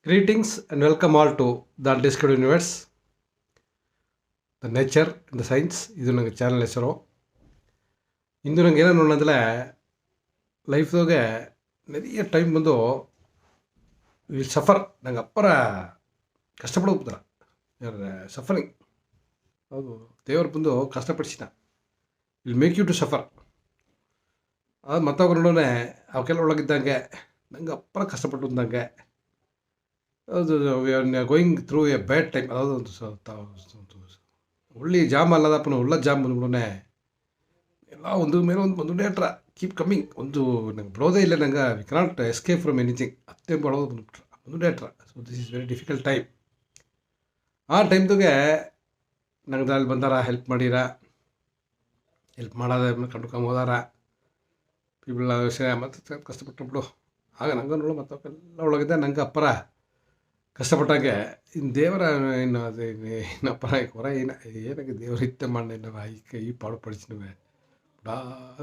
Greetings and welcome all to the Undiscovered Universe, the nature and the science. ಇದು ನನಗೆ channel ಹೆಸರು. ಇಂದು ನಂಗೆ ಏನೋ ನೋಡೋದಂದ್ರೆ ಲೈಫ್ದಾಗೆ நிறைய ಟೈಮ್ ಬಂದು ವಿಲ್ ಸಫರ್. ನಂಗೆ ಅಪ್ಪರ ಕಷ್ಟಪಡ ಹೋಗ್ತಾರ ಸಫರಿಂಗ್. ಹೌದು, ದೇವರು ಬಂದು ಕಷ್ಟಪಡಿಸಿದ will make you to suffer. ಅದು ಮತ್ತೊಬ್ಬರು ನೋಡೋಣ ಅವಕ್ಕೆಲ್ಲ ಒಳಗಿದ್ದಂಗೆ ನಂಗೆ ಅಪ್ಪರ ಕಷ್ಟಪಟ್ಟು ಅಂದಂಗೆ ಅದು going through a bad time. ಅದಾವುದು ಒಂದು ಒಳ್ಳೆ ಜಾಮ್ ಅಲ್ಲದಪ್ಪನ ಒಳ್ಳೆ ಜಾಮ್ ಬಂದ್ಬಿಡೋನೆ ಎಲ್ಲ ಒಂದು ಮೇಲೆ ಒಂದು ಡೇಟ್ರ ಕೀಪ್ ಕಮ್ಮಿಂಗ್. ಒಂದು ನಂಗೆ ಬಿಡೋದೇ ಇಲ್ಲ, ನಂಗೆ we cannot escape from anything. ಅತ್ತೆ ಬಡೋದು ಬಂದ್ಬಿಟ್ರೆ ಒಂದು ಡೇಟ್ರ. So this is very difficult time. ಆ ಟೈಮ್ದಾಗೆ ನಂಗೆ ಅಲ್ಲಿ ಬಂದಾರ, ಹೆಲ್ಪ್ ಮಾಡಿರ, ಹೆಲ್ಪ್ ಮಾಡೋದ ಕಂಡುಕೊಂಡು ಹೋದಾರ ಪೀಪಲ್ ವಿಷಯ. ಮತ್ತು ಕಷ್ಟಪಟ್ಟು ಬಿಡು ಆಗ ನಂಗೆ ನೋಡು ಮತ್ತವೆಲ್ಲ ಒಳಗಿದ್ದೆ ನಂಗೆ ಅಪ್ಪರ ಕಷ್ಟಪಟ್ಟಾಗೆ ಇನ್ನು ದೇವರ ಇನ್ನು ಅದು ಇನ್ನಪ್ಪರ ಹೊರ ಏನಾಗೆ ದೇವ್ರ ಇತ್ತೆ ಮಾಡಿ ನಾವು ಈ ಪಾಡು ಪಡಿಸಿನವೆ ಬಾ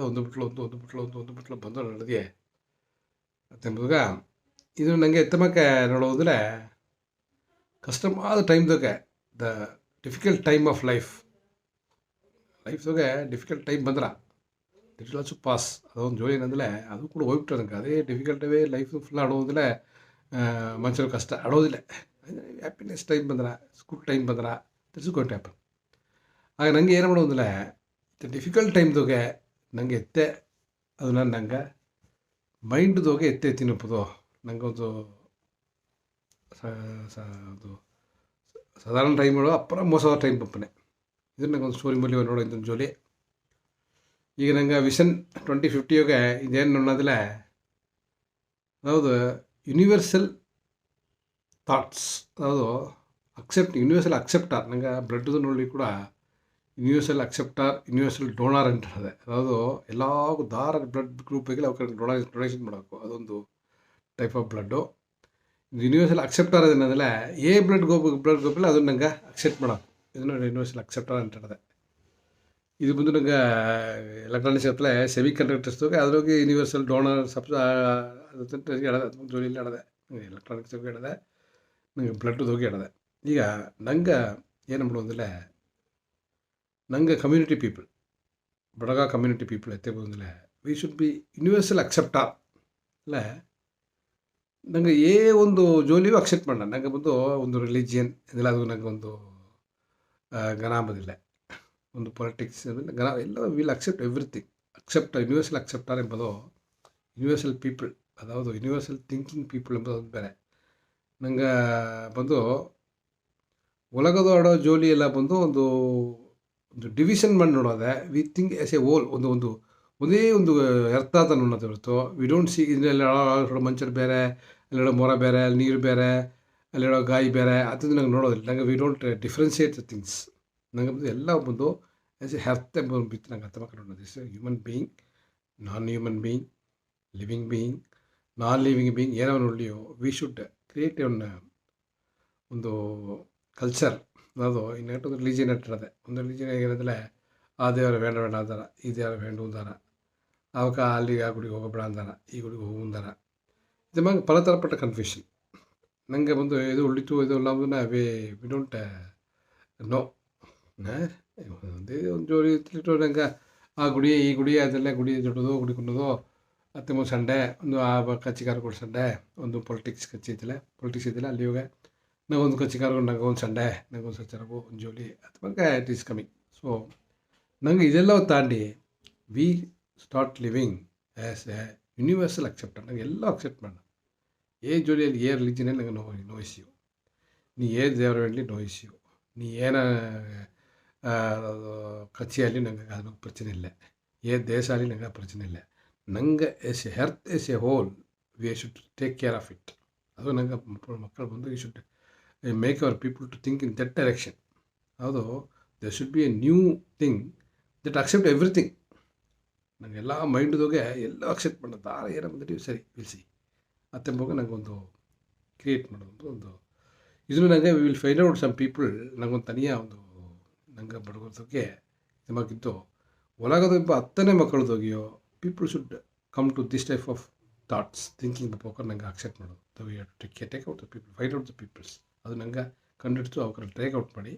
ಒಂದು ಬಿಟ್ಲು ಬಂದು ನಡೆದಿಯೇ ಅತ್ತೆಂಬುದಾಗ ಇದು ನನಗೆ ಎತ್ತಮಕ್ಕೆ ನೋಡೋದ್ರೆ ಕಷ್ಟವಾದ ಟೈಮ್ದಾಗೆ ದ ಡಿಫಿಕಲ್ಟ್ ಟೈಮ್ ಆಫ್ ಲೈಫ್ದಾಗೆ ಡಿಫಿಕಲ್ಟ್ ಟೈಮ್ ಬಂದ್ರೆ ಇಟ್ ವಿಲ್ ಆಲ್ಸೋ ಪಾಸ್. ಅದೊಂದು ಜೋಳಿ ಏನಂದರೆ ಅದು ಕೂಡ ಹೋಗ್ಬಿಟ್ರೆ ನನಗೆ ಅದೇ ಡಿಫಿಕಲ್ಟವೇ ಲೈಫ್ ಫುಲ್ ಆಡೋದಿಲ್ಲ. ಮನುಷ್ಯರು ಕಷ್ಟ ಆಡೋದಿಲ್ಲ. ಹ್ಯಾಪಿನೆಸ್ ಟೈಮ್ ಬಂದ್ರೆ, ಗುಡ್ ಟೈಮ್ ಬಂದ್ರೆ this is going to happen. ಆಗ ನನಗೆ ಏನು ಮಾಡೋದಿಲ್ಲ, ಡಿಫಿಕಲ್ಟ್ ಟೈಮ್ದಾಗೆ ನನಗೆ ಎತ್ತೆ ಅದನ್ನ ನಂಗೆ ಮೈಂಡ್ದೋಗೆ ಎತ್ತೆ ತಿನ್ನಪ್ಪದು ನಂಗೆ ಒಂದು ಅದು ಸಾಧಾರಣ ಟೈಮ್ಗಳು ಅಪ್ಪರ ಮೋಸದ ಟೈಮ್ ಪಪ್ಪನೆ. ಇದು ನಂಗೆ ಒಂದು ಸ್ಟೋರಿ ಮೂಲಿ ನೋಡೋ ಇದೊಂದು ಜೋಲಿ. ಈಗ ನಂಗೆ ವಿಷನ್ 2050 ಇದೇನು ನೋಡೋದಿಲ್ಲ, ಹೌದು ಯೂನಿವರ್ಸಲ್ ಥಾಟ್ಸ್. ಅದಾವುದು ಯೂನಿವರ್ಸಲ್ ಅಕ್ಸೆಪ್ಟಾರ್. ನಂಗೆ ಬ್ಲಡ್ದು ನೋಡಿ ಕೂಡ ಯೂನಿವರ್ಸಲ್ ಅಕ್ಸೆಪ್ಟಾರ್, ಯೂನಿವರ್ಸಲ್ ಡೋನಾರ್ ಅಂತ ಹೇಳಿದೆ. ಅದಾವುದು ಎಲ್ಲ ದಾರ ಬ್ಲಡ್ ಗ್ರೂಪಿಗೆ ಅವ್ರಿಗೆ ಡೊನೇಷನ್ ಮಾಡಬೇಕು. ಅದೊಂದು type of blood. Universal acceptor ಅದೇನಂದರೆ ಬ್ಲಡ್ ಗ್ರೂಪಲ್ಲಿ ಅದನ್ನು ನಂಗೆ ಅಕ್ಸೆಪ್ಟ್ ಮಾಡೋದು. ಇದನ್ನು ಯೂನಿವರ್ಸಲ್ ಅಕ್ಸೆಪ್ಟಾರ್ ಅಂತ ಹೇಳಿದೆ. ಇದು ಬಂದು ನಂಗೆ ಎಲೆಕ್ಟ್ರಾನಿಕ್ಸ್ ಹತ್ತಲೇ ಸೆಮಿ ಕಂಡಕ್ಟರ್ಸ್ದಾಗ ಅದ್ರಾಗೆ ಯೂನಿವರ್ಸಲ್ ಡೋನರ್ ಹೇಳಿದೆ. ಅದು ಜೋಲಿಯಲ್ಲಿ ಹೇಳಿದೆ, ಎಲೆಕ್ಟ್ರಾನಿಕ್ಸ್ ಹೋಗಿ ಹೇಳಿದೆ, ನಂಗೆ ಬ್ಲಡ್ದು ಹೋಗಿ ಹೇಳಿದೆ. ಈಗ ನಂಗೆ ಏನು ಮಾಡೋದಿಲ್ಲ, ನಂಗೆ community people, Badaga community people ಎತ್ತೆ ಬಂದಿಲ್ಲ, V should B universal acceptor. ಅಲ್ಲ ನಂಗೆ ಒಂದು ಜೋಲಿಯೂ ಅಕ್ಸೆಪ್ಟ್ ಮಾಡೋಣ. ನಂಗೆ ಬಂದು ಒಂದು ರಿಲಿಜಿಯನ್ ಇದೆಲ್ಲ ಅದು ನಂಗೆ ಒಂದು ಗನ ಅಂಬೋದಿಲ್ಲ. ಒಂದು ಪೊಲಿಟಿಕ್ಸ್ ಗನ ಎಲ್ಲ will accept everything. Universal acceptor ಎಂಬುದು ಯೂನಿವರ್ಸಲ್ ಪೀಪಲ್, ಅದಾವುದು ಯೂನಿವರ್ಸಲ್ ಥಿಂಕಿಂಗ್ ಪೀಪಲ್ ಎಂಬುದು ಬೇರೆ. ನಂಗೆ ಬಂದು ಒಳಗದು ಆಡೋ ಜೋಲಿ ಎಲ್ಲ ಬಂದು ಒಂದು ಡಿವಿಷನ್ ಮಾಡಿ ನೋಡೋದೆ. ವಿ ಥಿಂಕ್ ಎಸ್ ಎ ಓಲ್ ಒಂದೇ ಒಂದು ಅರ್ಥ ಅಂತ ನೋಡೋದು ಹೊರತು ವಿ ಡೋಂಟ್ ಸಿ ಇದನ್ನೆಲ್ಲ ಮಂಚರು ಬೇರೆ, ಅಲ್ಲೆಡೋ ಮೊರ ಬೇರೆ, ಅಲ್ಲಿ ನೀರು ಬೇರೆ, ಅಲ್ಲೆಡೋ ಗಾಯಿ ಬೇರೆ, ಅದು ನಂಗೆ ನೋಡೋದಿಲ್ಲ. ನಂಗೆ we don't differentiate the things. ನಂಗೆ ಬಂದು ಎಲ್ಲ ಬಂದು ಆ್ಯಸ್ ಎ ಹೆರ್ತ್ ಎಂಬ ಬಿತ್ತು ನಂಗೆ ಅರ್ಥ ಮಾಡ್ಕೊಂಡು this human being, non human being, living being, non living being ಏನೋ ನೋಡಲಿಯೋ ವಿ ಶುಡ್ ಕ್ರಿಯೇಟ್ ಒಂದು ಕಲ್ಚರ್. ಅದು ಇನ್ನೊಂದು ರಿಲಿಜಿಯನ್ ಇಟ್ಟಿರೋದೆ. ಒಂದು ರಿಲಿಜಿಯನ್ ಹೇಗಿರೋದಿಲ್ಲ, ಆ ದೇವರ ಬೇಡ ಅಂದಾರ, ಈ ದೇವರ ಬೇಡ ಅಂದಾರ, ಅವಕ್ಕ ಅಲ್ಲಿಗೆ ಆ ಗುಡಿಗೆ ಹೋಗೋಬೇಡ ಅಂದಾರ, ಈ ಗುಡಿಗೆ ಹೋಗು ಅಂದಾರ. ಇದು ಮಂಗೆ ಪಲ ಥರಪಟ್ಟ ಕನ್ಫ್ಯೂಷನ್. ನನಗೆ ಬಂದು ಇದು ಉಳಿತು ಇದು ಎಲ್ಲದನ್ನ ವಿ ಡೋಂಟ್ ನೋ. ಒಂದೇ ಒಂದು ಜೋಡಿ ಇಟ್ಟು ನಂಗೆ ಆ ಗುಡಿ ಈ ಗುಡಿ ಅದೆಲ್ಲ ಗುಡಿ ದೊಡ್ಡದು ಗುಡಿ ಕುಂಡೋದು ಮತ್ತು ಒಂದು ಸಂಡೆ ಒಂದು ಆ ಕಚ್ಚಿಕಾರಗಳು ಸಂಡೆ ಒಂದು ಪೊಲಿಟಿಕ್ಸ್ ಇದ್ದಿಲ್ಲ ಅಲ್ಲಿ ಹೋಗಿ ನಾವು ಒಂದು ಕಚ್ಚಿಕಾರಗಳು ನಂಗೆ ಒಂದು ಸಂಡೆ ನಂಗೆ ಒಂದು ಸಚ್ಚರಗು ಒಂದು ಜೋಲಿ ಅಥವಾ ಇಟ್ ಈಸ್ ಕಮಿಂಗ್. ಸೊ ನಂಗೆ ಇದೆಲ್ಲ ತಾಂಡಿ we start living as a universal acceptor. ನಂಗೆ ಎಲ್ಲ ಅಕ್ಸೆಪ್ಟ್ ಮಾಡೋಣ. ಜೋಲಿಯಲ್ಲಿ ರಿಲಿಜನಲ್ಲಿ ನಂಗೆ ನೋಯಿಸಿಯು, ನೀ ದೇವರ ಹೇಳಿ ನೋಯಿಸಿಯು, ನೀ ಕಚ್ಚಿಯಲ್ಲಿ ನಂಗೆ ಅದು ಪ್ರಚನೆ ಇಲ್ಲ, ದೇಶ ಆಗಲಿ ನಂಗೆ ಪ್ರಚನೆ ಇಲ್ಲ. ನಂಗೆ as a earth as a whole we should take care of it. ಅದು ನಂಗೆ ಮಕ್ಕಳು ಬಂದು you should make our people to think in that direction. ಅದು they should be a new thing that accept everything. ನಂಗೆಲ್ಲ ಮೈಂಡ್ದೋಗೆ ಎಲ್ಲ accept ಮಾಡೋದು ದಾರ ಏನೋ ಬಂದಿದ್ದೀವಿ ಸರಿ ವಿಲ್ಸಿ ಅತ್ತೆಂಬಾಗ ನಂಗೊಂದು ಕ್ರಿಯೇಟ್ ಮಾಡೋದು ಒಂದು ಇದನ್ನು ನನಗೆ we will find out some people. ನಂಗೊಂದು ತನಿಯ ಒಂದು ನಂಗೆ ಬಡಗೋದಕ್ಕೆ ನಮಗಿದ್ದು ಒಳಗದ ಹತ್ತನೇ ಮಕ್ಕಳದೋಗಿಯೋ people should come to this type of thoughts thinking ಪೋಕರ್ ನಂಗೆ ಅಕ್ಸೆಪ್ಟ್ ಮಾಡೋದು take out the people fight out the peoples ಅದು ನಂಗೆ ಕಂಡಿಡ್ತು ಅವ್ರ ಟೇಕ್ ಔಟ್ ಮಾಡಿ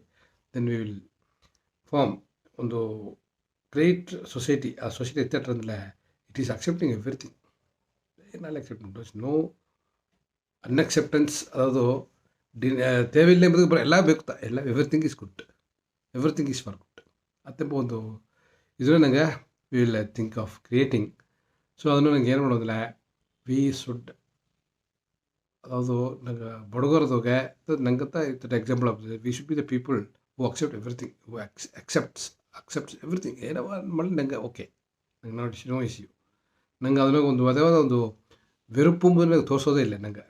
ದೆನ್ ವಿ ವಿಲ್ ಫಾರ್ಮ್ ಒಂದು ಗ್ರೇಟ್ ಸೊಸೈಟಿ. ಆ ಸೊಸೈಟಿ ಎತ್ತಟ್ರಂದ್ರೆ ಇಟ್ ಈಸ್ ಅಕ್ಸೆಪ್ಟಿಂಗ್ ಎವ್ರಿಥಿಂಗ್. ಏನೆಲ್ಲ ಅಕ್ಸೆಪ್ಟ್ ನೋ ಅನ್ಅಕ್ಸೆಪ್ಟೆನ್ಸ್. ಅದು ದೇವಿಲ್ಲ ಎಂಬುದು ಎಲ್ಲ ಬೇಕು, ಎಲ್ಲ everything is good, everything is for good ಅತ್ತೆಂಬ ಒಂದು ಇದನ್ನು ನಂಗೆ we will think of creating. So ಅದನ್ನು ನಂಗೆ ಏನು ಮಾಡೋದಿಲ್ಲ, ವಿ ಶುಡ್ ಅದು ನಂಗೆ ಬಡಗೋರದೋಗೆ ನಂಗಂತ that example of we should be the people who accept everything, who accepts everything. ಏನೋ ಮಾಡಿ ನಂಗೆ ಓಕೆ, ನಂಗೆ ನಾಟ್ ನೋ ಇಶ್ಯೂ. ನಂಗೆ ಅದ್ರ ಒಂದು ಅದಾದ ಒಂದು வெறுப்பு ನನಗೆ ತೋರಿಸೋದೇ ಇಲ್ಲ. ನಂಗೆ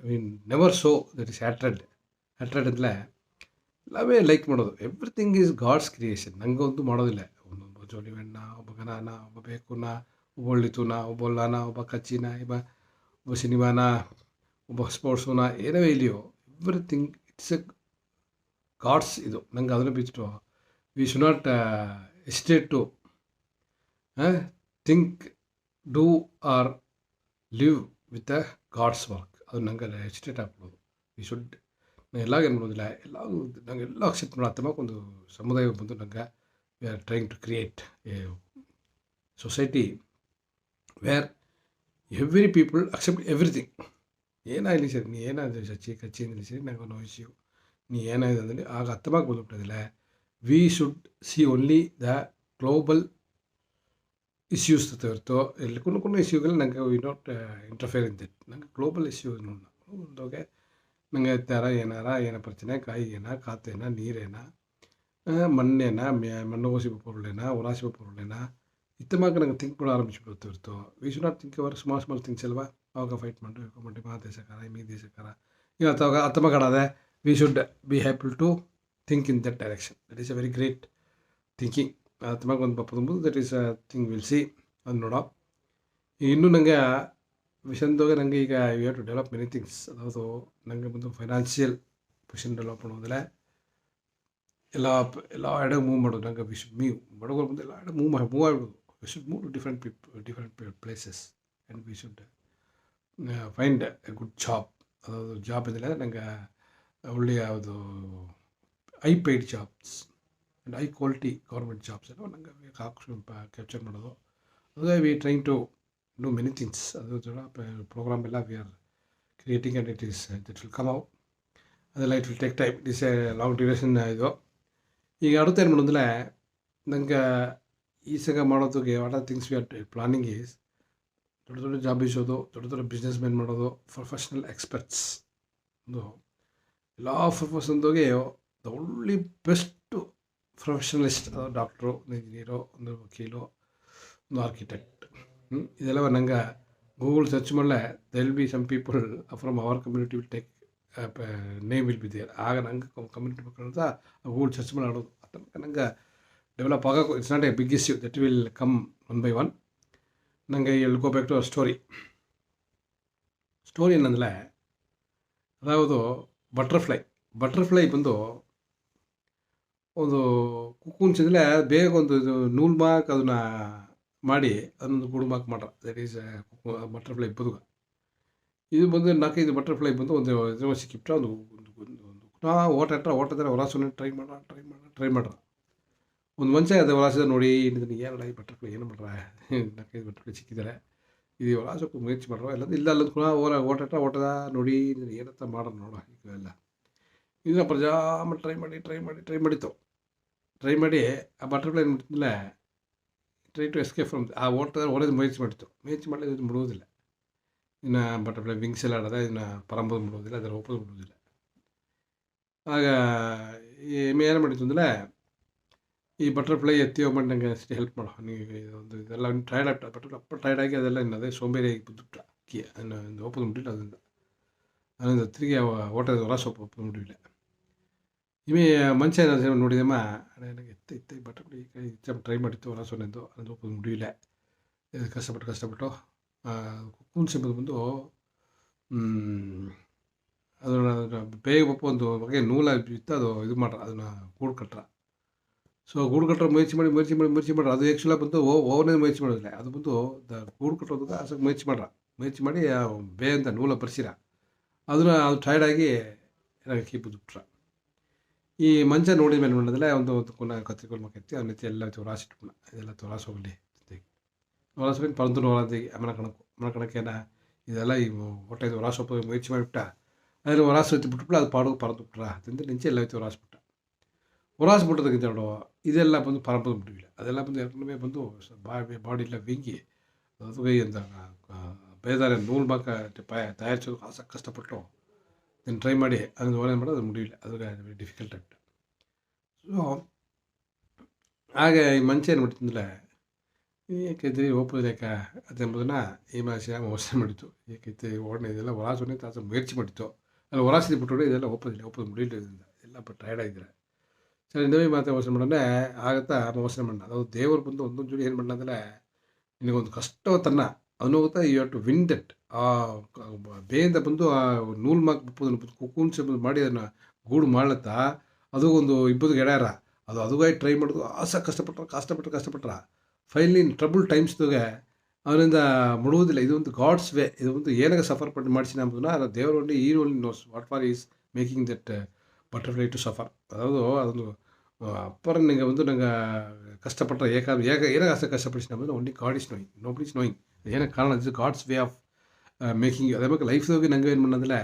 never show that is hatred ಅಂದರೆ ಎಲ್ಲವೇ ಲೈಕ್ ಮಾಡೋದು. Everything is God's creation. ನಂಗೆ ಒಂದು ಮಾಡೋದಿಲ್ಲ. ಒಬ್ಬ ಜೋಲಿ ವೆಣ್ಣ, ಒಬ್ಬ ಗನಾನ, ಒಬ್ಬ ಬೇಕುನ, ಒಬ್ಬ ಒಳ್ಳಿತುನ, ಒಬ್ಬ ಒಲ್ಲಾನ, ಒಬ್ಬ ಕಚ್ಚಿನ, ಒಬ್ಬ ಸಿನಿಮಾನ, ಒಬ್ಬ ಸ್ಪೋರ್ಟ್ಸುನ, ಏನವೇ ಇಲ್ಲಿಯೋ ಎವ್ರಿಥಿಂಗ್ ಇಟ್ಸ್ ಎ ಗಾಡ್ಸ್. ಇದು ನಂಗೆ ಅದನ್ನು ಬಿಟ್ಟು we should not hesitate to think do or live with a God's work. ಅದು ನಂಗೆ ಎಸ್ಟೇಟ್ ಆಗ್ಬಿಡೋದು. ವಿ ಶುಡ್ ಎಲ್ಲ ಏನು ಮಾಡೋದಿಲ್ಲ, ಎಲ್ಲ ನಂಗೆ ಎಲ್ಲ ಅಕ್ಸೆಪ್ಟ್ ಮಾಡೋ ತಮ್ಮ ಒಂದು ಸಮುದಾಯ ಬಂದು ನಂಗೆ we are trying to create a society where every people accept everything. ಏನಾಗಲಿ ಸರಿ, ನೀ ಏನಾದರೂ ಕಚ್ಚಿ ಅಂದಲ್ಲಿ ಸರಿ, ನಂಗೆ ನೋ ಇಶ್ಯೂ. ನೀ ಏನಾಗಿದೆ ಅಂದರೆ ಆಗ ಅರ್ಥವಾಗಿ ಬಂದುಬಿಟ್ಟಿಲ್ಲ. We should see only the global issues ಹೊರತು ಎಲ್ಲಿ কোনো ಇಶ್ಯೂಗಳು ನಂಗೆ we not interfere in that. ನಂಗೆ ಗ್ಲೋಬಲ್ ಇಶ್ಯೂಸ್ ಒಂದೋಗೆ ನಂಗೆ ಥರ ಏನ ಪ್ರಚನೆ ಕಾಯಿಗೇನ ಕಾತೇನ ನೀರೇನ ಮಣ್ಣೇನ ಮಣ್ಣೋಸಿಬ ಪೊರುಳೇನ ಒರಾಸಿಬ ಪೊರುಳೇನ ಇತ್ತಮಾಗ ನಂಗೆ ಥಿಂಕ್ ಮಾಡೋ ಆರಂಭಿಸ್ಬಿಡುತ್ತೆ ಹೊರತು V should not think hour small things ಅಲ್ವಾ. ಅವಾಗ ಫೈಟ್ ಮಾಡಿ ಮಾ ದೇಶಕಾರ ಮೀ ದೇಶಕಾರ ಇವತ್ತು ಅವಾಗ ಅತ್ತಮಾಗಡದೆ we should be able to think in that direction. That is a very great thinking. ಅತ್ತಮಾಗ ಒಂದು ಬಪ್ಪದು that is a thing will see ಅದು ನೋಡೋ. ಇನ್ನೂ ನನಗೆ ವಿಷನ್ದೋಗೆ ನನಗೆ ಈಗ you have to develop many things. ಅದಾವುದು ನನಗೆ ಬಂದು ಫೈನಾನ್ಷಿಯಲ್ ಪೊಸಿಷನ್ ಡೆವಲಪ್ ಮಾಡೋದಿಲ್ಲ. ಎಲ್ಲ ಎಡೆ ಮೂವ್ ಮಾಡೋದು. ನಂಗೆ ವಿ ಶುಡ್ ಬಡವರು ಬಂದು ಎಲ್ಲ ಎಡೆ ಮೂವ್ ಆಗಿಬಿಡೋದು. We should move to different places and we should find a good job. ಅದಾವುದು ಜಾಬ್ ಅಂದರೆ ನಂಗೆ ಒಳ್ಳೆಯ ಯಾವುದು high paid jobs and high quality government jobs ಎಲ್ಲ ನಂಗೆ ಕ್ಯಾಪ್ಚರ್ ಮಾಡೋದು. ಅದೇ we trying to do many things. ಅದು ಪ್ರೋಗ್ರಾಮ್ ಎಲ್ಲ we are creating and it will come out. ಅದೆಲ್ಲ it will take time. It is a long duration. ಇದು ಈಗ அடுத்து ಏನು ಮಾಡೋದಿಲ್ಲ, ನಂಗೆ ಈ ಸಗ ಮಾಡೋದಕ್ಕೆ what are things we are planning is ದೊಡ್ಡ ಜಾಬ್ ಇಸೋದು, ದೊಡ್ಡ ಬಿಸ್ನೆಸ್ ಮ್ಯಾನ್ ಮಾಡೋದು, ಪ್ರೊಫೆಷ್ನಲ್ ಎಕ್ಸ್ಪರ್ಟ್ಸ್. ಒಂದು ಎಲ್ಲ ಪ್ರೊಫೆಷನ್ದೋಗೆ ದ ಓನ್ಲಿ ಬೆಸ್ಟ್ ಪ್ರೊಫೆಷನಲಿಸ್ಟ್. ಅದು ಡಾಕ್ಟ್ರು, ಒಂದು ಇಂಜಿನಿಯರು, ಒಂದು ವಕೀಲು, ಒಂದು ಆರ್ಕಿಟೆಕ್ಟ್. ಇದೆಲ್ಲ ನಂಗೆ ಗೂಗಲ್ ಸರ್ಚ್ ಮಾಡಲೆ there'll be some people from our community will take name will be there. ಆಗ ನಂಗೆ ಕಮ್ಯುನಿಟಿ ಮಕ್ಕಳು ಅಂತ ಗೂಗಲ್ ಸರ್ಚ್ ಮಾಡಿ ಆಡೋದು. ಅದಕ್ಕೆ ನಂಗೆ ಡೆವಲಪ್ ಆಗೋಕೆ it's not a big issue. That will come one by one. ನನಗೆ ಇಲ್ಲಿ ಗೋ ಬ್ಯಾಕ್ ಟು ಸ್ಟೋರಿ ಏನಂದರೆ ಅದಾವುದು ಬಟರ್ಫ್ಲೈ ಬಂದು ಒಂದು ಕುಕ್ಕುನ್ಸಿದ್ರೆ ಬೇಗ ಒಂದು ಇದು ನೂಲು ಮಾರ್ಕ್ ಅದನ್ನು ಮಾಡಿ ಅದೊಂದು ಗೂಡು ಮಾರ್ಕ್ ಮಾಡ್ರ. ದಟ್ ಈಸ್ ಬಟರ್ಫ್ಲೈ ಬದುಗ. ಇದು ಬಂದು 4-5 ಬಟರ್ಫ್ಲೈ ಬಂದು ಒಂದು ಸಿಕ್ಕಿಬಿಟ್ಟ ಒಂದು ಓಟದ್ರೆ ಹೊರಾಸನ್ನ ಟ್ರೈ ಮಾಡ್ರ. ಒಂದು ಮನುಷ್ಯ ಅದು ಹೊರಾಸಿದ ನೋಡಿ ಏನಲ್ಲ ಈ ಬಟರ್ಫ್ಲೈ ಏನು ಮಾಡ್ರ, 4-5 ಬಟರ್ಫ್ಲೈ ಸಿಕ್ಕಿದ್ದಾರೆ, ಇದು ಹೊರಾಸಕ್ಕೆ ಮುಚ್ಚಿ ಮಾಡ್ರ ಇಲ್ಲ ಅಲ್ಲದ ಓಟದ ನೋಡಿ ಏನಂತ ಮಾಡೋದು ನೋಡೋ. ಇವೆಲ್ಲ ಇದನ್ನ ಪ್ರಜಾಮ ಟ್ರೈ ಮಾಡಿ ಆ ಬಟರ್ಫ್ಲೈ ಮುಟ್ಟಿದ್ಮೇಲೆ ಟ್ರೈ ಟು ಎಸ್ಕೇಪ್ ಫ್ರಮ್ ಆ ಓಡೋದು ಮೇಚ್ ಮಾಡಿದ್ದು ಇದು ಬಿಡುವುದಿಲ್ಲ. ಇನ್ನು ಬಟರ್ಫ್ಲೈ ವಿಂಗ್ಸ್ ಎಲ್ಲ ಆಡೋದ, ಇದನ್ನು ಪರಂಬೋದು ಬಿಡುವುದಿಲ್ಲ, ಅದರ ಓಪೋದು ಬಿಡುವುದಿಲ್ಲ. ಆಗ ಏನು ಮಾಡಿತ್ತು ಅಂದರೆ ಈ ಬಟರ್ಫ್ಲೈ ಎತ್ತಿ ಹೋಗ್ಬಿಟ್ಟು ನನಗೆ ಅಷ್ಟೇ ಹೆಲ್ಪ್ ಮಾಡೋ, ನೀವು ಒಂದು ಇದೆಲ್ಲ ಟೈರ್ಡ್ ಆಗ್ಬಿಟ್ಟು ಬಟರ್ಫ್ಲೈ ಟೈರ್ಡ್ ಆಗಿ ಅದೆಲ್ಲ ಇನ್ನು ಅದೇ ಸೋಂಬೇರಿಯಾಗಿ ಬಿದ್ದುಬಿಟ್ಟ. ಒಂದು ಓಪೋದು ಮುಟ್ಟಿಲ್ಲ. ಅದರಿಂದ ತಿರುಗಿ ಓಟದ ಹೊರ ಓಪೋದು ಮುಟ್ಟಿಲ್ಲ. ಇವೇ ಮನುಷ್ಯ ಏನಾದ್ರು ನೋಡಿದಮ್ಮ ನನಗೆ ಎತ್ತ ಬಟರ್ಫ್ಲೈ ಟ್ರೈ ಮಾಡಿತ್ತು ಹೊರ ಸೊನ್ನೆಂದು ಅದು ಓಪೋದು ಮುಟ್ಟಿಲ್ಲ. ಕಷ್ಟಪಟ್ಟು ಕುಕ್ಕುನ್ಸ್ ಎಂಬುದು ಬಂದು ಅದನ್ನು ಬೇಗ ಒಂದು ಬಗೆ ನೂಲ ಇತ್ತು, ಅದು ಇದು ಮಾಡ್ರ, ಅದನ್ನು ಗೂಡು ಕಟ್ರ. ಸೊ ಗೂಡು ಕಟ್ಟರೆ ಮುಯರ್ಚಿ ಮಾಡಿ ಅದು ಆ್ಯಕ್ಚುಲಾಗಿ ಬಂದು ಓವನೇ ಮುಯರ್ಚಿ ಮಾಡೋದಿಲ್ಲ. ಅದು ಬಂದು ಗೂಡು ಕಟ್ಟೋದಾಗ ಅಸಕ್ಕೆ ಮುಯರ್ಚಿ ಮಾಡ್ರ. ಮುಯರ್ಚಿ ಮಾಡಿ ಬೇ ಅಂತ ನೂಲ ಬರ್ಸಿರ ಅದನ್ನು ಅದು ಟೈರ್ಡಾಗಿ ಕೀಪುಟ್ರ ಈ ಮಂಚ ನೋಡಿದ ಮೇಲೆ ನೋಡಿದ್ರೆ ಒಂದು ಕುನ ಕತ್ತಿಗಳು ಮಕ್ಕತ್ತಿ ಅವ್ನ ಎಲ್ಲ ತೋರಾಸಿಟ್ಕೊಂಡ ಇದೆಲ್ಲ ತೋರಾಸ ಹೋಗಲಿ ತೋರಾಸೋಗಿ ಪರಂತು ನೋಡೋದಿಗೆ ಮನ ಕಣಕ್ಕೇನ ಇದೆಲ್ಲ ಈ ಹೊಟ್ಟೆ ಹೊರಾಸೊಪ್ಪ ಮುಯರ್ಚಿ ಮಾಡಿಬಿಟ್ಟ ಅದ್ರಲ್ಲಿ ಹೊರಾಸು ಎತ್ತಿ ಬಿಟ್ಬಿಟ್ಟು ಅದು ಪಾಡು ಪರದುಬಿಟ್ರ ಅದಂತ ನಿಂಚೆ ಎಲ್ಲ ಹೊರಾಸ್ಬಿಟ್ಟ ಹೊರಾಸ್ಬಿಟ್ಟೋದಕ್ಕಿಂತ ನೋಡು ಇದೆಲ್ಲ ಬಂದು ಪರಂಪರೆ ಬಿಟ್ಟಿಲ್ಲ ಅದೆಲ್ಲ ಬಂದು ಎರಡನೇ ಬಂದು ಬಾಡಿ ಎಲ್ಲ ವಿಂಗಿ ಅದು ಅಂತ ಬೇದಾರೆ ನೂಲು ಬಾಕ ತಯಾರಿಸೋದು ಕಷ್ಟಪಟ್ಟು ಇದನ್ನು ಟ್ರೈ ಮಾಡಿ ಅದನ್ನು ಒಳ್ಳೆ ಮಾಡೋದು ಅದು ಮುಡಿಯಿಲ್ಲ ಅದು ವೆರಿ ಡಿಫಿಕಲ್ಟ್ ಆಗ್ಬಿಟ್ಟು ಸೊ ಹಾಗೆ ಈ ಮಂಚ ಏನು ಮಾಡ್ತಿಂದ್ರೆ ಏಕೈತಿ ಒಪ್ಪೋದಕ್ಕ ಅದೆಂಬುದನ್ನು ಈ ಭಾಷೆ ಮೋಸ ಮಾಡಿತ್ತು ಏಕೈತಿ ಓಡನೆ ಇದೆಲ್ಲ ಹೊರಾಸೋನೆ ತಾಸ ಮುಯರ್ಚಿ ಮಾಡಿತ್ತು ಅಲ್ಲಿ ಹೊರಾಸಿದ್ದು ಬಿಟ್ಟು ಇದೆಲ್ಲ ಒಪ್ಪೋದು ಮುಡಿಯಿಲ್ಲ ಇದರಿಂದ ಎಲ್ಲ ಟೈರ್ಡ್ ಆಗಿದ್ದಾರೆ ಸರಿ ಇಂದವೇ ಮಾತು ಯೋಚನೆ ಮಾಡೋಣ ಆಗುತ್ತಾ ಯೋಚನೆ ಮಾಡೋಣ ಅದು ದೇವರು ಬಂದು ಒಂದೊಂದು ಜೋಡಿ ಏನು ಮಾಡೋಣ ಅಂದರೆ ನಿನಗೊಂದು ಕಷ್ಟವತ್ತನ್ನ ಅನುಭವ you have to win that ಆ ಬೇಯಿಂದ ಬಂದು ಆ ನೂಲು ಮಾಕು ಕುಕುನ್ಸೆ ಬಂದು ಮಾಡಿ ಅದನ್ನು ಗೂಡು ಮಾಡ್ಲತ್ತಾ ಅದು ಒಂದು ಇಬ್ಬರು ಗೆಳೆಯರ ಅದುಗಾಗಿ ಟ್ರೈ ಮಾಡೋದು ಕಷ್ಟಪಟ್ರ ಫೈನಲಿ ಇನ್ ಟ್ರಬಲ್ ಟೈಮ್ಸ್ದಾಗೆ ಅವರಿಂದ ಮುಡುವುದಿಲ್ಲ ಇದು ಒಂದು ಗಾಡ್ಸ್ ವೇ ಇದು ಒಂದು ಏನಾಗ ಸಫರ್ ಪಟ್ಟು ಮಾಡಿಸಿ ಅಂಬುದನ್ನ ಅದು ದೇವರಲ್ಲಿ ಈ only knows what for is making that butterfly to suffer ಅದೊಂದು ಅಪ್ಪರ ನಂಗೆ ಒಂದು ನಂಗೆ ಕಷ್ಟಪಟ್ಟರೆ ಏನಾಗ ಕಷ್ಟಪಡಿಸಿ ನಮ್ಮದು only God is knowing nobody is knowing ಏನಕ್ಕೆ ಕಾರಣ ಇದು ಗಾಡ್ಸ್ ವೇ ಆಫ್ ಮೇಕಿಂಗ್ ಅದೇ ಬಗ್ಗೆ ಲೈಫ್ದಾಗಿ ನಂಗೆ ಏನು ಮಾಡೋದಿಲ್ಲ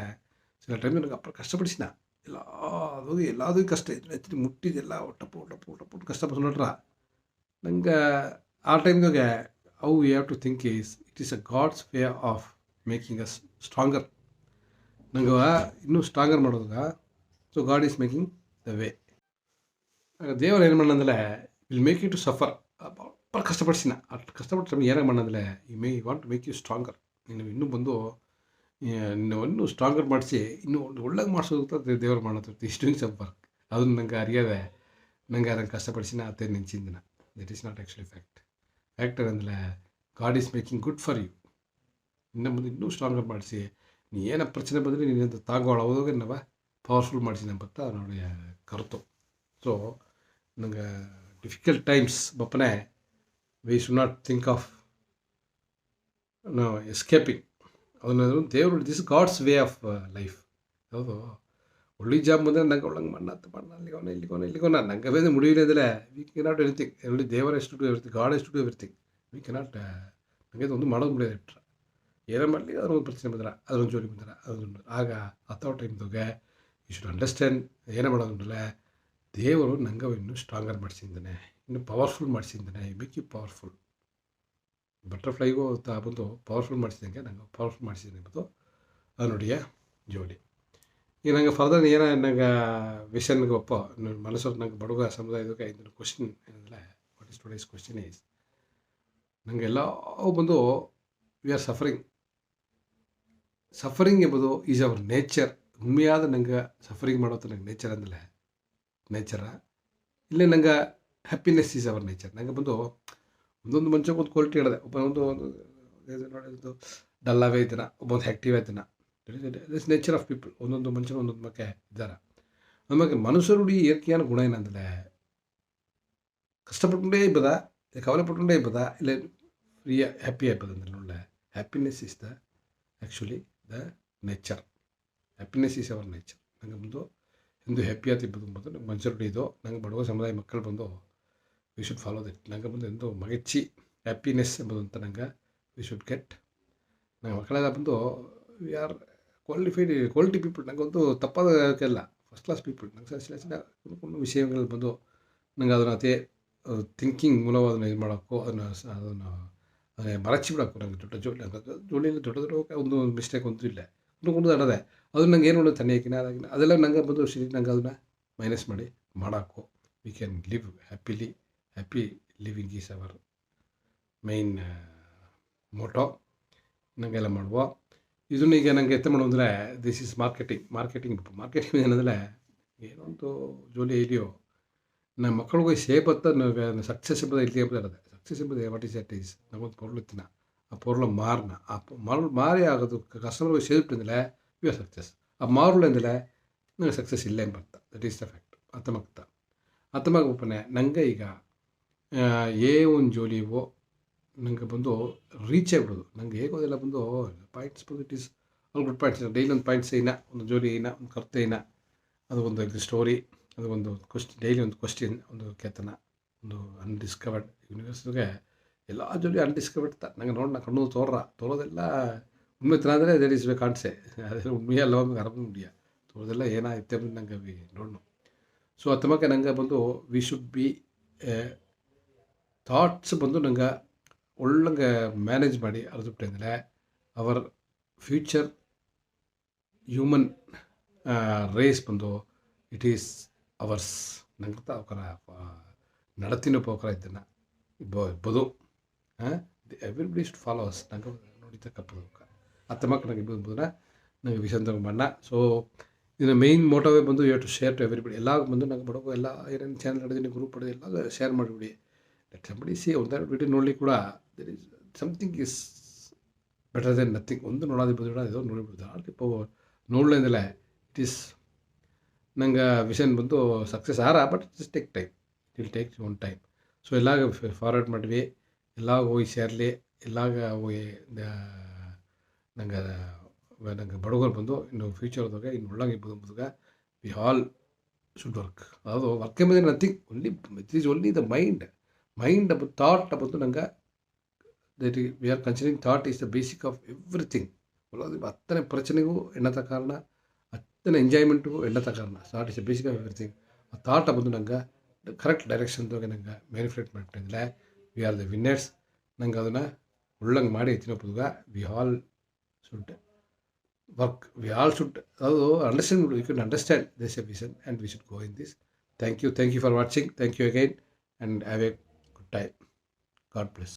ಸಿಲ ಟೈಮ್ ನಂಗೆ ಅಪ್ಪರ ಕಷ್ಟಪಡಿಸಿನ ಎಲ್ಲದೂ ಕಷ್ಟ ಎತ್ತಿ ಮುಟ್ಟಿದೆಲ್ಲ ಒಟ್ಟಪ್ಪು ಕಷ್ಟಪಟ್ಟು ನೋಡ್ರ ನಂಗೆ ಆ ಟೈಮ್ದಾಗೆ how you have to think it is a God's way of making us stronger ನಂಗೆ ಇನ್ನೂ ಸ್ಟ್ರಾಂಗರ್ ಮಾಡೋದಾಗ so God is making the way ಆಗ ದೇವರು ಏನು ಮಾಡಂದ್ರೆ will make you to suffer ಅಪ್ಪರ ಕಷ್ಟಪಡಿಸಿನ ಅಷ್ಟು ಕಷ್ಟಪಟ್ಟು ನಮ್ಗೆ ಏನಾಗ ಮಾಡಂದ್ರೆ ಈ want to make you stronger ನೀನು ಇನ್ನೂ ಬಂದು ಇನ್ನೂ ಸ್ಟ್ರಾಂಗರ್ ಮಾಡಿಸಿ ಇನ್ನೂ ಒಳ್ಳೆಗೆ ಮಾಡಿಸೋದು ದೇವರು ಮಾಡೋದು ಇಸ್ ಡೂಯಿಂಗ್ ಸಮ್ ವರ್ಕ್ ಅದನ್ನು ನಂಗೆ ಅರಿಯೋದೆ ನಂಗೆ ಕಷ್ಟಪಡಿಸಿನ ಅತ್ತೆ ನೆಂಚಿಂದಿನ that is not actually fact ಅಂದರೆ God is making good for you ಇನ್ನು ಮುಂದೆ ಇನ್ನೂ ಸ್ಟ್ರಾಂಗರ್ ಮಾಡಿಸಿ ನೀ ಏನೋ ಪ್ರಚನೆ ಬಂದರೆ ನೀನು ತಾಗೋಳೋದಾಗ ನಾವು ಪವರ್ಫುಲ್ ಮಾಡಿಸಿನ ಬತ್ತ ನೋಡಿ ಕರೆತು ಸೊ ನಂಗೆ ಡಿಫಿಕಲ್ಟ್ ಟೈಮ್ಸ್ ಬಪ್ಪನೆ we should not think of escaping ಅದನ್ನ ದೇವರು this God's way of life ಹೌದು ಒಳ್ಳೆ ಜಾಬ್ ಬಂದರೆ ನಂಗೆ ಒಳ್ಳಂಗೆ ಮಣ್ಣ ಇಲ್ಲಿಗೋನ ನಂಗೆ ಬೇರೆ ಮುಡಿಯಿಲ್ಲದ್ರೆ ವಿ ಕೆನಾಟ್ ಎನಿಥಿಂಗ್ ಎಲ್ಲಿ ದೇವರ ಎಷ್ಟು ಟು ಎವ್ರಿಥಿಂಗ್ ಗಾಡ್ ಎಷ್ಟು ಟು ಎವ್ರಿಥಿಂಗ್ ವಿ ಕೆನಾಟ್ ನನಗೆ ಒಂದು ಮಾಡೋದು ಮುಡಿಯೋದು ಇಟ್ಟರೆ ಏನೋ ಮಾಡಲಿ ಅದೊಂದು ಪ್ರಶ್ನೆ ಬಂದ್ರೆ ಅದೊಂದು ಜೋಡಿ ಬಂದ್ರೆ ಅದೊಂದು ಆಗ ಹತ್ತೋ ಟೈಮ್ದಾಗೆ ಯು ಶುಡ್ ಅಂಡರ್ಸ್ಟ್ಯಾಂಡ್ ಏನೇ ಮಾಡೋದಂದ್ರೆ ದೇವರು ನಂಗೆ ಇನ್ನೂ ಸ್ಟ್ರಾಂಗರ್ ಮಾಡಿಸಿದ್ದಾನೆ ಇನ್ನೂ ಪವರ್ಫುಲ್ ಮಾಡಿಸಿದ್ದಾನೆ ಮೇಕ್ ಯು ಪವರ್ಫುಲ್ ಬಟರ್ಫ್ಲೈಗೂ ಬಂದು ಪವರ್ಫುಲ್ ಮಾಡಿಸಿದಂಗೆ ನಂಗೆ ಪವರ್ಫುಲ್ ಮಾಡಿಸಿದ್ದಾನೆ ಬಂದು ಅದು ನೋಡಿಯ ಜೋಡಿ ಈಗ ನಂಗೆ ಫರ್ದರ್ ಏನೋ ನಂಗೆ ವಿಷನ್ಗೆ ಒಪ್ಪೋ ಮನಸ್ಸು ನಂಗೆ ಬಡಗ ಸಮುದಾಯದಾಗ ಇದನ್ನು ಕ್ವಶನ್ ಏನಂದರೆ what is today's question is ನನಗೆಲ್ಲ ಬಂದು ವಿ ಆರ್ ಸಫರಿಂಗ್ ಎಂಬುದು ಈಸ್ ಅವರ್ ನೇಚರ್ ಉண்மைಯಾದ ನಂಗೆ ಸಫರಿಂಗ್ ಮಾಡೋದು ನಂಗೆ ನೇಚರ್ ಅಂದಲೇ ನೇಚರ ಇಲ್ಲೇ ನಂಗೆ ಹ್ಯಾಪಿನೆಸ್ ಈಸ್ ಅವರ್ ನೇಚರ್ ನಂಗೆ ಬಂದು ಒಂದೊಂದು ಮನುಷ್ಯಕ್ಕೆ ಒಂದು ಕ್ವಾಲಿಟಿ ಹೇಳಿದೆ ಒಂದು ನೋಡಿ ಡಲ್ಲಾಗೇ ಇದ್ದಾನೆ ಒಬ್ಬೊಂದು ಆ್ಯಕ್ಟಿವ್ ಆಯ್ತಾನೆ ದಿಸ್ ನೇಚರ್ ಆಫ್ ಪೀಪಲ್ ಒಂದೊಂದು ಮನುಷ್ಯನ ಒಂದೊಂದು ಮಕ್ಕೆ ಇದ್ದಾರೆ ನಮಗೆ ಮನುಷ್ಯರುಡಿ ಏರ್ಕೆಯಾನ ಗುಣ ಏನಂದರೆ ಕಷ್ಟಪಟ್ಟೇ ಇಬ್ಬದ ಕವಲೆ ಪಟ್ಟೇ ಇಬ್ಬದ ಇಲ್ಲ ಫ್ರೀಯ ಹ್ಯಾಪಿ ಆಯ್ಬದ ಅಂದ್ರೆ ಒಳ್ಳೆ happiness is the actually the nature happiness is our nature ನಂಗೆ ಬಂದು ಎಂದು ಹ್ಯಾಪಿ ಆತಿಬ್ಬದು ಬಂದು ನಂಗೆ ಮನುಷ್ಯರುಡಿ ಇದು ನಂಗೆ ಬಡವ ಸಮುದಾಯ ಮಕ್ಕಳು ಬಂದು ವಿ ಶುಡ್ ಫಾಲೋ ದಟ್ ನಂಗೆ ಬಂದು ಎಂದು ಮಗಚ್ಚಿ ಹ್ಯಾಪಿನೆಸ್ ಎಂಬುದು ಅಂತ ನಂಗೆ ವಿ ಶುಡ್ ಗೆಟ್ ನಂಗೆ ಮಕ್ಕಳೆಲ್ಲ ಬಂದು ವಿ ಆರ್ ಕ್ವಾಲಿಟಿ ಪೀಪಲ್ ನಂಗೆ ಒಂದು ತಪ್ಪಾದಕ್ಕೆಲ್ಲ ಫಸ್ಟ್ ಕ್ಲಾಸ್ ಪೀಪಲ್ ನಂಗೆ కొన్ని ವಿಷಯಗಳು ಬಂದು ನಂಗೆ ಅದನ್ನು ಅದೇ ಥಿಂಕಿಂಗ್ ಮೂಲಕ ಅದನ್ನು ಇದು ಮಾಡೋಕ್ಕೂ ಅದನ್ನು ಮರಚಿ ಬಿಡೋಕ್ಕೂ ನಂಗೆ ಜೋಡಿಯಲ್ಲಿ ದೊಡ್ಡ ಒಂದು ಮಿಸ್ಟೇಕ್ ಅಂತೂ ಇಲ್ಲ ಒಂದು ಅಡದೆ ಅದು ನಂಗೆ ಏನು ಮಾಡೋದು ತಣ್ಣಕಿನ ಅದಾಗಿನ ಅದೆಲ್ಲ ನಂಗೆ ಬಂದು ನಂಗೆ ಅದನ್ನು ಮೈನಸ್ ಮಾಡಿ ಮಾಡೋಕ್ಕೂ we can live happily happy living is our main motto ನಂಗೆಲ್ಲ ಮಾಡುವ ಇದನ್ನು ಈಗ ನನಗೆ ಎತ್ತ ಮಾಡೋದಂದರೆ ದಿಸ್ ಈಸ್ ಮಾರ್ಕೆಟಿಂಗ್ ಏನಂದರೆ ಏನೊಂದು ಜೋಲಿ ಇದೆಯೋ ನಮ್ಮ ಮಕ್ಕಳಿಗೆ ಸೇಫ್ ಅಂತ ಸಕ್ಸಸ್ ಎಂಬುದು ಇಲ್ಲಿ ಎಂಬುದು ಸಕ್ಸಸ್ ಎಂಬುದು ವಾಟ್ ಈಸ್ ದಟ್ ಈಸ್ ನಮಗೊಂದು ಪೊರ್ಲು ಇತ್ತಿನ ಆ ಪೊರ್ಲು ಮಾರನ ಆ ಮಾರಿ ಆಗೋದು ಕಸ್ಟಮರ್ಗೆ ಸೇರಿಬಿಟ್ಟಿಂದಲೇ ವಿ ಆರ್ ಸಕ್ಸಸ್ ಆ ಮಾರುಳು ಎಂದಲೇ ನನಗೆ ಸಕ್ಸಸ್ ಇಲ್ಲ ಎಂಬರ್ಥ ದಟ್ ಈಸ್ ದ ಫ್ಯಾಕ್ಟ್ ಅತ್ತಮಗ್ತ ಒಪ್ಪನೆ ನಂಗೆ ಈಗ ಒಂದು ಜೋಲಿವೋ ನನಗೆ ಬಂದು ರೀಚ್ ಆಗಿಬಿಡೋದು. ನನಗೆ ಹೇಗೋದೆಲ್ಲ ಬಂದು ಪಾಯಿಂಟ್ಸ್ ಬಂದು it is all good points. Daily ಒಂದು ಪಾಯಿಂಟ್ಸ್ ಏನ, ಒಂದು ಜೋಲಿ ಏನ, ಒಂದು ಕರ್ತೆ ಏನ, ಅದು ಒಂದು ಸ್ಟೋರಿ, ಅದು ಒಂದು ಡೈಲಿ ಒಂದು ಕ್ವಶ್ಚನ್, ಒಂದು ಕೇತನ, ಒಂದು ಅನ್ಡಿಸ್ಕವರ್ಡ್ ಯೂನಿವರ್ಸ್ಗೆ ಎಲ್ಲ ಜೋಲಿ ಅನ್ಡಿಸ್ಕವರ್ಡ್ ನಂಗೆ ನೋಡಿ ನಾ ಕಣ್ಣು ತೋರೋದೆಲ್ಲ ಉண்மை ಅಂದರೆ ದೇರ್ ಇಸ್ ವೆ ಕಾಣ್ಸೆ ಅದು ಉண்மையாக எல்லாம் அரபு முடியாது ತೋರೋದೆಲ್ಲ ಏನಾಯ್ತು ಅಂತ ನಂಗೆ ನೋಡೋಣ. ಸೊ ಅತ್ತಮಕ್ಕೆ ನಂಗೆ ಬಂದು ವಿ ಶುಡ್ ಬಿ ಥಾಟ್ಸ್ ಬಂದು ನಂಗೆ ಒಳ್ಳಂಗೆ ಮ್ಯಾನೇಜ್ ಮಾಡಿ ಅರ್ದುಬಿಟ್ಟೆ ಅಂದರೆ ಅವರ್ ಫ್ಯೂಚರ್ ಹ್ಯೂಮನ್ ರೇಸ್ ಬಂದು ಇಟ್ ಈಸ್ ಅವರ್ಸ್ ನಂಗೆ ಅವಕರ ನಡತಿನ ಪೋಕರ ಇದ್ದನ್ನು ಬದು ಎವ್ರಿಬಡಿ ಶುಡ್ ಫಾಲೋ ಅಸ್ ನಂಗೆ ನೋಡಿತ ಕಪ್ಪದು ಅತ್ತಮಕ್ಕೆ ನಂಗೆ ಇಬ್ಬರು ನಂಗೆ ವಿಷಯ ಬಣ್ಣ. ಸೊ ಇದನ್ನ ಮೇಯ್ನ್ ಮೋಟವೇ ಬಂದು you to share to everybody. ಎಲ್ಲ ಬಂದು ನಂಗೆ ಬಡಗು ಎಲ್ಲ ಏನೇನು ಚಾನಲ್ ಹಿಡಿದೀನಿ ಗ್ರೂಪ್ ಹಿಡಿದು ಎಲ್ಲ ಶೇರ್ ಮಾಡಿಬಿಡಿ. ಲೆಟ್ ಸಂಬಡಿ ಸಿ ಒಂದೆರಡು ವಿಡಿಯೋ ನೋಡಲಿ ಕೂಡ there is something is better than nothing. ಒಂದು ನೋಡೋದು ಇದೋ ನೋಡಿಬಿಡ್ದು ಅಲ್ಲಿ ನೋಡ್ಲೇಂದಿಲ್ಲ ಇಟ್ ಈಸ್ ನಂಗೆ ವಿಷನ್ ಬಂದು success but it's take time, it will take own time. So ಎಲ್ಲಾಗ ಫಾರ್ವರ್ಡ್ ಮಾಡಿವಿ, ಎಲ್ಲಾಗ ಹೋಗಿ ಸೇರಲಿ, ಎಲ್ಲಾಗ ಹೋಗಿ ನಂಗೆ ಬಡಗರು ಬಂದು ಇನ್ನು ಫ್ಯೂಚರ್ದಾಗ ಇನ್ನು ಒಳ್ಳಂಗೆ ಬಂದಾಗ ವಿ ಆಲ್ ಶುಡ್ ವರ್ಕ್. ಅದು ವರ್ಕ್ ಎಂಬುದೇ nothing, it is only the mind thought ಬಂದು ನಂಗೆ that we are considering thought is the basic of everything. ಅತ್ತನೇ ಪ್ರಚನೆಗೂ ಎಣ್ಣತ ಕಾರಣ, ಅತ್ತನೇ ಎಂಜಾಯ್ಮೆಂಟ್ಗೂ ಎಣ್ಣತ ಕಾರಣ. Thought is the basic of everything. ಆ ಥಾಟ್ ಬಂದು ನಂಗೆ ಕರೆಕ್ಟ್ ಡೈರೆಕ್ಷನ್ದಾಗ ನಂಗೆ ಮ್ಯಾನಿಫ್ಲೇಟ್ ಮಾಡಿಬಿಟ್ಟಿದ್ರೆ ವಿ ಆರ್ ದ ವಿನ್ನರ್ಸ್. ನಂಗೆ ಅದನ್ನು ಒಳ್ಳಂಗೆ ಮಾಡಿ ತಿನ್ನೋದಾಗ we all should work, we all should ಅದು understand, we can understand this vision and we should go in this. Thank you for watching. Thank you again and have a good time. God bless.